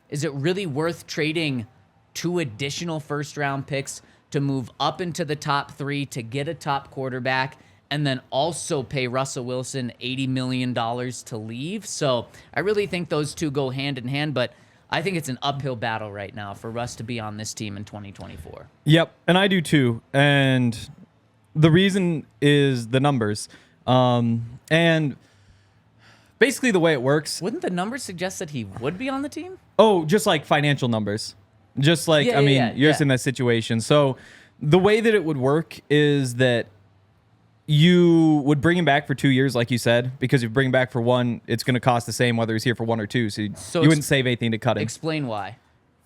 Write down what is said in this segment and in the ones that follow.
Is it really worth trading 2 additional first-round picks to move up into the top 3 to get a top quarterback and then also pay Russell Wilson $80 million to leave? So I really think those two go hand in hand, but I think it's an uphill battle right now for Russ to be on this team in 2024. Yep, and I do too. And the reason is the numbers. And basically the way it works. Wouldn't the numbers suggest that he would be on the team? Oh, just like financial numbers. Just like, you're just in that situation. So the way that it would work is that you would bring him back for 2 years, like you said, because if you bring him back for 1, it's going to cost the same whether he's here for 1 or 2. So you wouldn't save anything to cut him. Explain why.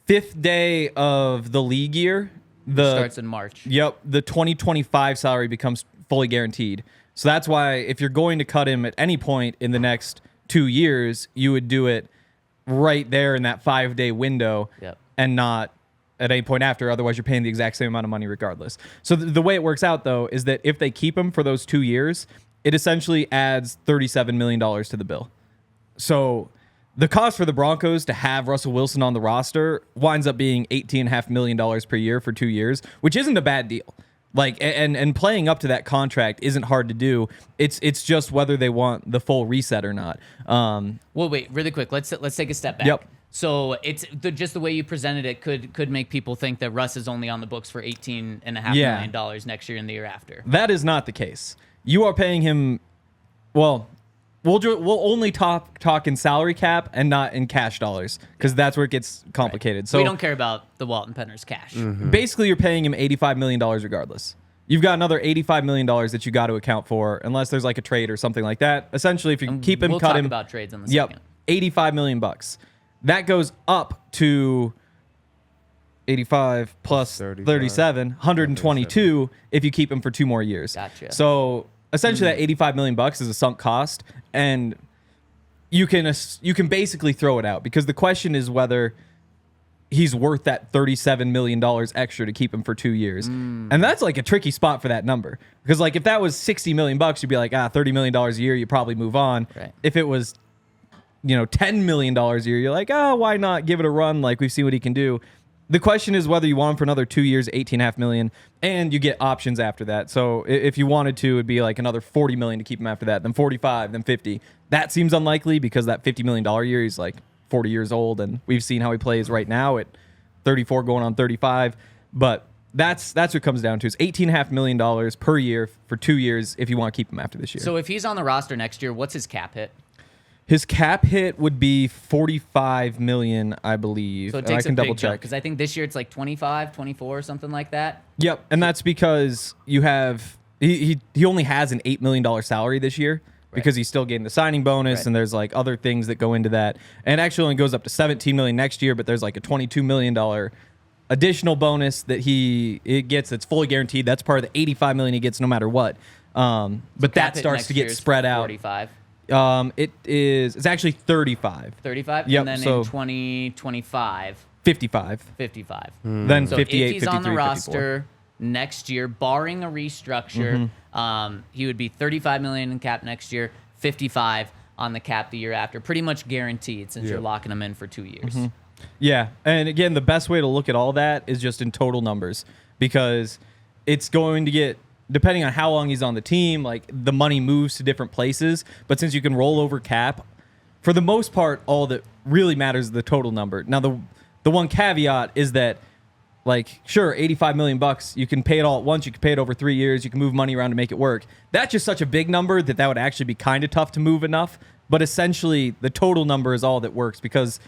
5th day of the league year. Starts in March. Yep. The 2025 salary becomes fully guaranteed. So that's why if you're going to cut him at any point in the next 2 years, you would do it right there in that 5-day window and not at any point after. Otherwise, you're paying the exact same amount of money regardless. So the way it works out, though, is that if they keep him for those 2 years, it essentially adds $37 million to the bill. So the cost for the Broncos to have Russell Wilson on the roster winds up being $18.5 million per year for 2 years, which isn't a bad deal. Like, and playing up to that contract isn't hard to do. It's just whether they want the full reset or not. Well, wait, really quick. Let's take a step back. Yep. So it's just the way you presented it could make people think that Russ is only on the books for $18.5 million next year and the year after. That is not the case. You are paying him. Well, we'll only talk in salary cap and not in cash dollars because that's where it gets complicated. Right. So we don't care about the Walton Penner's cash. Basically, you're paying him $85 million regardless. You've got another $85 million that you got to account for unless there's like a trade or something like that. Essentially, if you keep him, we'll cut talk him. About trades in the second. $85 million. That goes up to 85 plus 37, 122 if you keep him for 2 more years. Gotcha. So essentially, that $85 million is a sunk cost, and you can basically throw it out because the question is whether he's worth that $37 million extra to keep him for 2 years. And that's like a tricky spot for that number because like if that was $60 million, you'd be like, $30 million a year, you probably move on. Right. If it was $10 million a year, you're like, why not give it a run? Like, we've seen what he can do. The question is whether you want him for another 2 years, $18.5 million, and you get options after that. So if you wanted to, it'd be like another $40 million to keep him after that, then 45, then 50. That seems unlikely because that $50 million year, he's like 40 years old, and we've seen how he plays right now at 34 going on 35. But that's what it comes down to is $18.5 million per year for 2 years if you want to keep him after this year. So if he's on the roster next year, what's his cap hit? His cap hit would be $45 million, I believe. So it takes I can a double big jump check because I think this year it's like 25, 24, something like that. Yep, and that's because you have he only has an $8 million salary this year because he's still getting the signing bonus and there's like other things that go into that. And it actually only goes up to $17 million next year, but there's like a $22 million additional bonus that he gets that's fully guaranteed. That's part of the $85 million he gets no matter what. But that starts to get spread out. 45. It's actually 35. 35? Yep, And then so in 2025, 55. 55. Then So 58, if he's 53, on the 54. roster next year, barring a restructure, he would be $35 million in cap next year, 55 on the cap the year after. Pretty much guaranteed since you're locking him in for 2 years. Yeah, and again, the best way to look at all that is just in total numbers because it's going to get, depending on how long he's on the team, like the money moves to different places. But since you can roll over cap, for the most part, all that really matters is the total number. Now, the one caveat is that, like, sure, $85 million, you can pay it all at once. You can pay it over 3 years. You can move money around to make it work. That's just such a big number that would actually be kind of tough to move enough. But essentially, the total number is all that works because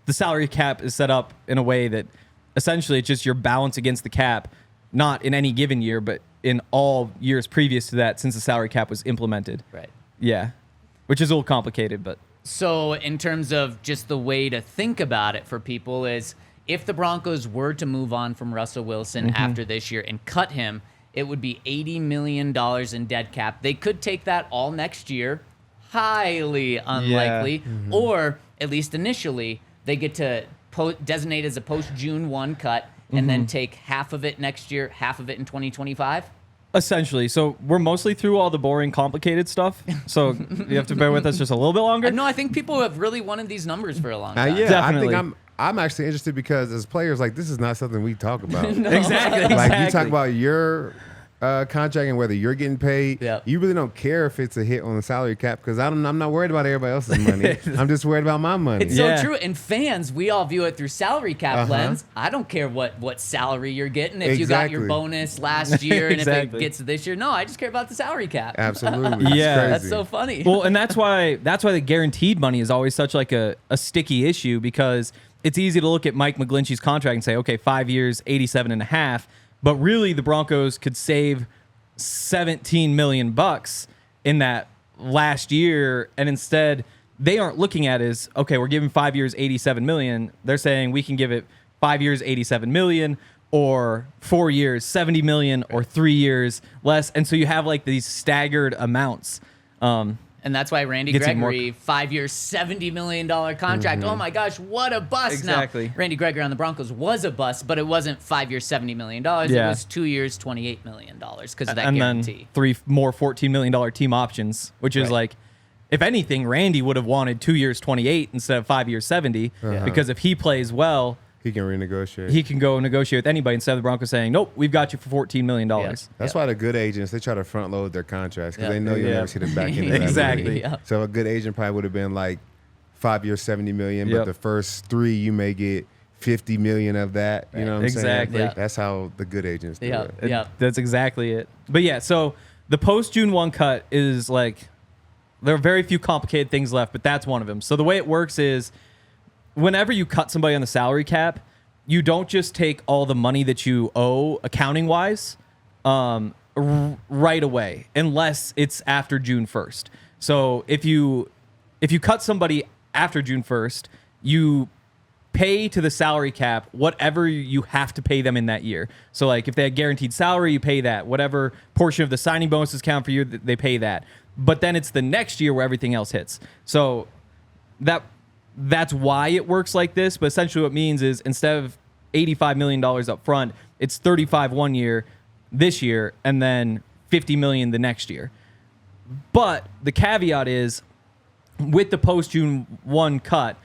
the salary cap is set up in a way that essentially it's just your balance against the cap, not in any given year, but in all years previous to that since the salary cap was implemented. Right. Yeah, which is a little complicated, but. So in terms of just the way to think about it for people is if the Broncos were to move on from Russell Wilson after this year and cut him, it would be $80 million in dead cap. They could take that all next year, highly unlikely, or at least initially, they get to designate as a post-June 1 cut and then take half of it next year, half of it in 2025? Essentially. So we're mostly through all the boring, complicated stuff. So you have to bear with us just a little bit longer. No, I think people have really wanted these numbers for a long time. Yeah, Definitely. I think I'm actually interested because as players, like, this is not something we talk about. Exactly. Like, you talk about your contract and whether you're getting paid. Yep. You really don't care if it's a hit on the salary cap because I'm not worried about everybody else's money. I'm just worried about my money. It's so true. And fans, we all view it through salary cap lens. I don't care what salary you're getting. If you got your bonus last year and if it gets this year. No, I just care about the salary cap. Absolutely. Yeah. That's so funny. Well, and that's why the guaranteed money is always such like a sticky issue because it's easy to look at Mike McGlinchey's contract and say, okay, 5 years, 87.5. But really, the Broncos could save $17 million in that last year, and instead they aren't looking at it as, okay, we're giving 5 years, $87 million. They're saying we can give it 5 years, $87 million, or 4 years, $70 million, or 3 years less, and so you have like these staggered amounts. And that's why Randy Gregory, 5 years, $70 million contract. Oh my gosh, what a bust. Exactly. Now, Randy Gregory on the Broncos was a bust, but it wasn't 5 years, $70 million. Yeah. It was 2 years, $28 million because of that and guarantee. then 3 more $14 million team options, which is like, if anything, Randy would have wanted 2 years, 28 instead of 5 years, 70, because if he plays well, he can renegotiate. He can go negotiate with anybody instead of the Broncos saying, nope, we've got you for $14 million. That's why the good agents, they try to front load their contracts because they know you'll never see the back end of that Exactly. money. So a good agent probably would have been like 5 years, $70 million, but the first 3 you may get $50 million of that. You know what I'm saying? Yeah. That's how the good agents do it. Yeah. That's exactly it. But yeah, so the post June 1 cut is like, there are very few complicated things left, but that's one of them. So the way it works is whenever you cut somebody on the salary cap, you don't just take all the money that you owe accounting wise right away, unless it's after June 1st. So if you cut somebody after June 1st, you pay to the salary cap whatever you have to pay them in that year. So like if they had guaranteed salary, you pay that. Whatever portion of the signing bonuses count for you, they pay that. But then it's the next year where everything else hits. So that's why it works like this. But essentially what it means is instead of $85 million up front, it's 35 1 year this year and then $50 million the next year. But the caveat is with the post June 1 cut,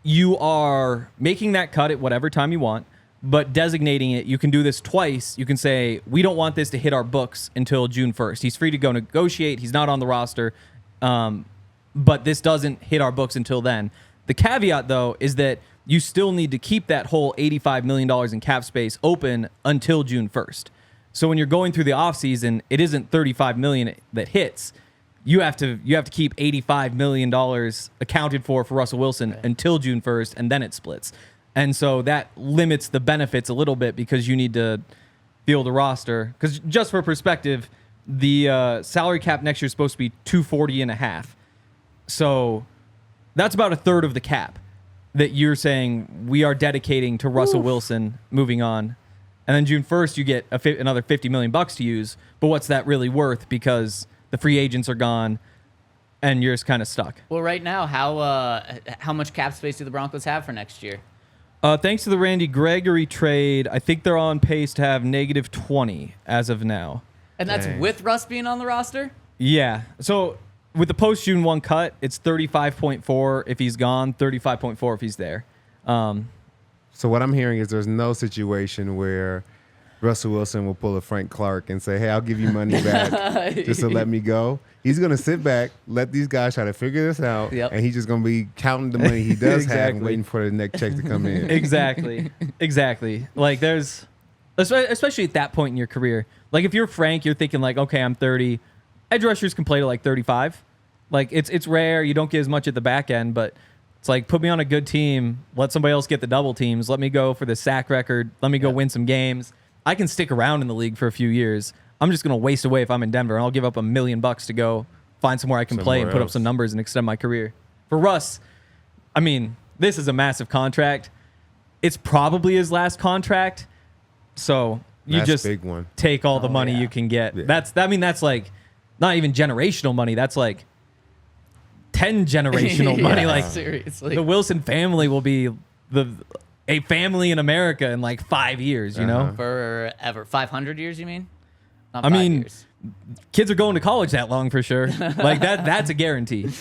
you are making that cut at whatever time you want, but designating it. You can do this twice. You can say, we don't want this to hit our books until June 1st. He's free to go negotiate. He's not on the roster. But this doesn't hit our books until then. The caveat, though, is that you still need to keep that whole $85 million in cap space open until June 1st. So when you're going through the offseason, it isn't $35 million that hits. You have to keep $85 million accounted for Russell Wilson until June 1st, and then it splits. And so that limits the benefits a little bit because you need to field a roster. Because just for perspective, the salary cap next year is supposed to be $240.5. So that's about a third of the cap that you're saying we are dedicating to Russell Wilson moving on. And then June 1st, you get another $50 million to use. But what's that really worth? Because the free agents are gone and you're just kind of stuck. Well, right now, how much cap space do the Broncos have for next year? Thanks to the Randy Gregory trade, I think they're on pace to have negative 20 as of now. And that's with Russ being on the roster? Yeah. So with the post June 1 cut, it's 35.4 if he's gone, 35.4 if he's there. So what I'm hearing is there's no situation where Russell Wilson will pull a Frank Clark and say, hey, I'll give you money back just to let me go. He's going to sit back, let these guys try to figure this out, and he's just going to be counting the money he does have and waiting for the next check to come in. Exactly. Like there's, especially at that point in your career, like if you're Frank, you're thinking like, okay, I'm 30. Edge rushers can play to like 35. Like it's rare. You don't get as much at the back end, but it's like, put me on a good team. Let somebody else get the double teams. Let me go for the sack record. Let me go win some games. I can stick around in the league for a few years. I'm just going to waste away if I'm in Denver, and I'll give up $1 million to go find somewhere I can play and put up some numbers and extend my career. For Russ, I mean, this is a massive contract. It's probably his last contract. So you just big one. Take all the money you can get. Yeah. That's like not even generational money. That's like 10 generational money. Like seriously, the Wilson family will be a family in America in like 5 years, you know? Forever. 500 years, you mean? Not I mean, years. Kids are going to college that long for sure. Like that's a guarantee.